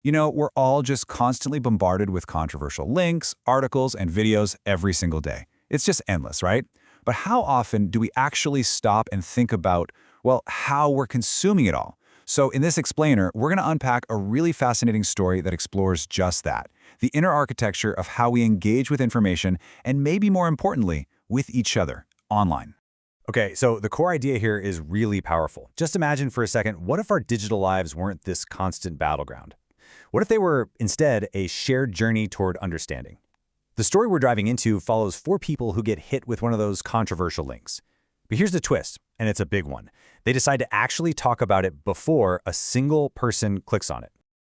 We're all just constantly bombarded with controversial links, articles, and videos every single day. It's just endless, right? But how often do we actually stop and think about, well, how we're consuming it all? So in this explainer, we're going to unpack a really fascinating story that explores just that, the inner architecture of how we engage with information and maybe more importantly, with each other online. Okay, so the core idea here is really powerful. Just imagine for a second, what if our digital lives weren't this constant battleground? What if they were, instead, a shared journey toward understanding? The story we're diving into follows 4 people who get hit with one of those controversial links. But here's the twist, and it's a big one. They decide to actually talk about it before a single person clicks on it.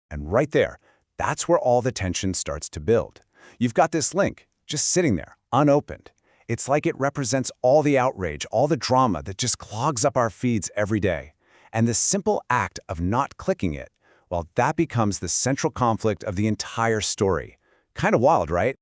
And right there, that's where all the tension starts to build. You've got this link, just sitting there, unopened. It's like it represents all the outrage, all the drama that just clogs up our feeds every day. And the simple act of not clicking it, well, that becomes the central conflict of the entire story. Kind of wild, right?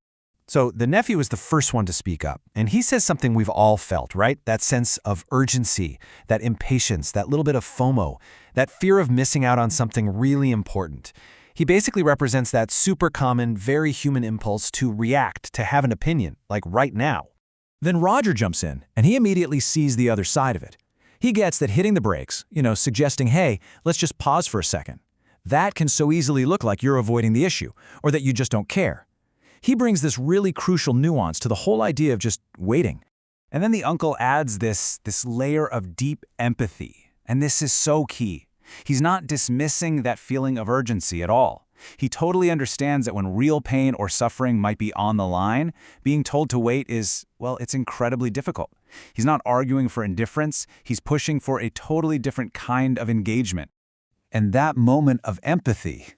So the nephew is the first one to speak up, and he says something we've all felt, right? That sense of urgency, that impatience, that little bit of FOMO, that fear of missing out on something really important. He basically represents that super common, very human impulse to react, to have an opinion, like right now. Then Roger jumps in, and he immediately sees the other side of it. He gets that hitting the brakes, suggesting, hey, let's just pause for a second. That can so easily look like you're avoiding the issue, or that you just don't care. He brings this really crucial nuance to the whole idea of just waiting. And then the uncle adds this layer of deep empathy. And this is so key. He's not dismissing that feeling of urgency at all. He totally understands that when real pain or suffering might be on the line, being told to wait is, well, it's incredibly difficult. He's not arguing for indifference. He's pushing for a totally different kind of engagement. And that moment of empathy,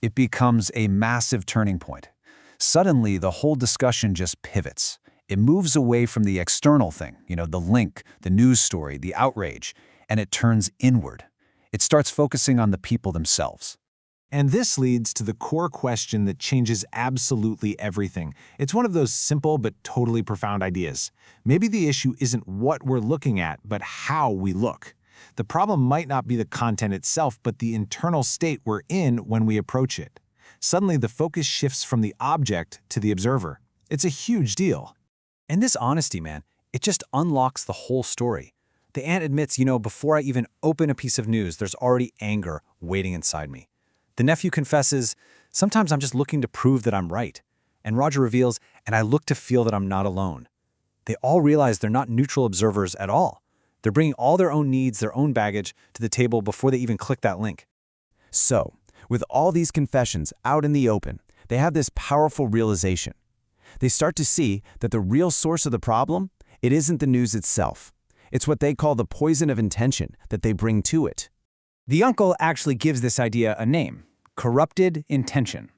it becomes a massive turning point. Suddenly, the whole discussion just pivots. It moves away from the external thing, the link, the news story, the outrage, and it turns inward. It starts focusing on the people themselves. And this leads to the core question that changes absolutely everything. It's one of those simple but totally profound ideas. Maybe the issue isn't what we're looking at, but how we look. The problem might not be the content itself, but the internal state we're in when we approach it. Suddenly, the focus shifts from the object to the observer. It's a huge deal. And this honesty, man, it just unlocks the whole story. The aunt admits, before I even open a piece of news, there's already anger waiting inside me. The nephew confesses, sometimes I'm just looking to prove that I'm right. And Roger reveals, and I look to feel that I'm not alone. They all realize they're not neutral observers at all. They're bringing all their own needs, their own baggage to the table before they even click that link. So, with all these confessions out in the open, they have this powerful realization. They start to see that the real source of the problem, it isn't the news itself. It's what they call the poison of intention that they bring to it. The uncle actually gives this idea a name, corrupted intention.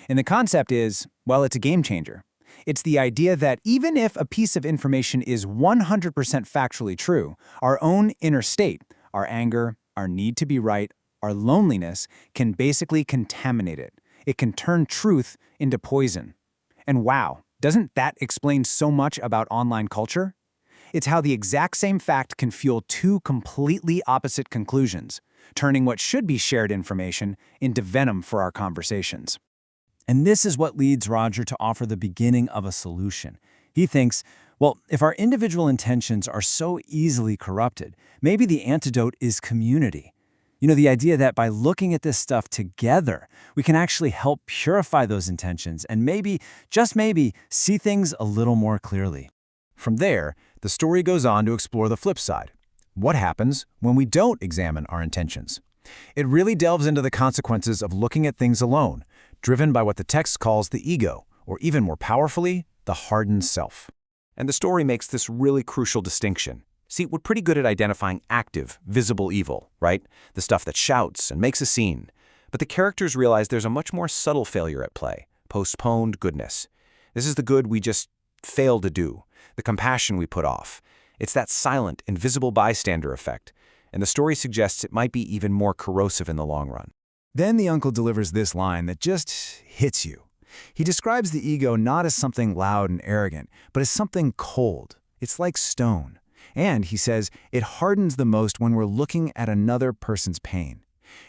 And the concept is, well, it's a game changer. It's the idea that even if a piece of information is 100% factually true, our own inner state, our anger, our need to be right, our loneliness can basically contaminate it. It can turn truth into poison. And wow, doesn't that explain so much about online culture? It's how the exact same fact can fuel 2 completely opposite conclusions, turning what should be shared information into venom for our conversations. And this is what leads Roger to offer the beginning of a solution. He thinks, well, if our individual intentions are so easily corrupted, maybe the antidote is community. The idea that by looking at this stuff together, we can actually help purify those intentions and maybe, just maybe, see things a little more clearly. From there, the story goes on to explore the flip side. What happens when we don't examine our intentions? It really delves into the consequences of looking at things alone, driven by what the text calls the ego, or even more powerfully, the hardened self. And the story makes this really crucial distinction. See, we're pretty good at identifying active, visible evil, right? The stuff that shouts and makes a scene. But the characters realize there's a much more subtle failure at play, postponed goodness. This is the good we just fail to do, the compassion we put off. It's that silent, invisible bystander effect, and the story suggests it might be even more corrosive in the long run. Then the uncle delivers this line that just hits you. He describes the ego not as something loud and arrogant, but as something cold. It's like stone. And, he says, it hardens the most when we're looking at another person's pain.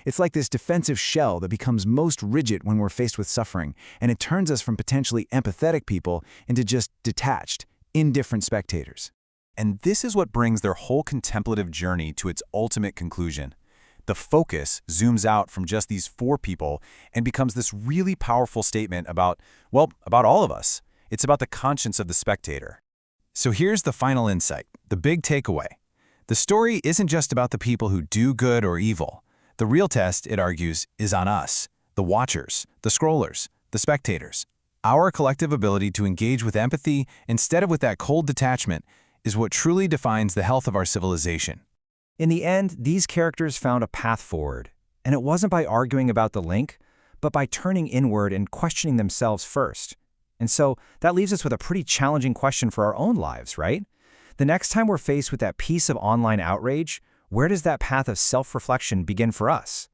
It's like this defensive shell that becomes most rigid when we're faced with suffering, and it turns us from potentially empathetic people into just detached, indifferent spectators. And this is what brings their whole contemplative journey to its ultimate conclusion. The focus zooms out from just these 4 people and becomes this really powerful statement about, well, about all of us. It's about the conscience of the spectator. So here's the final insight, the big takeaway. The story isn't just about the people who do good or evil. The real test, it argues, is on us, the watchers, the scrollers, the spectators. Our collective ability to engage with empathy instead of with that cold detachment is what truly defines the health of our civilization. In the end, these characters found a path forward, and it wasn't by arguing about the link, but by turning inward and questioning themselves first. And so that leaves us with a pretty challenging question for our own lives, right? The next time we're faced with that piece of online outrage, where does that path of self-reflection begin for us?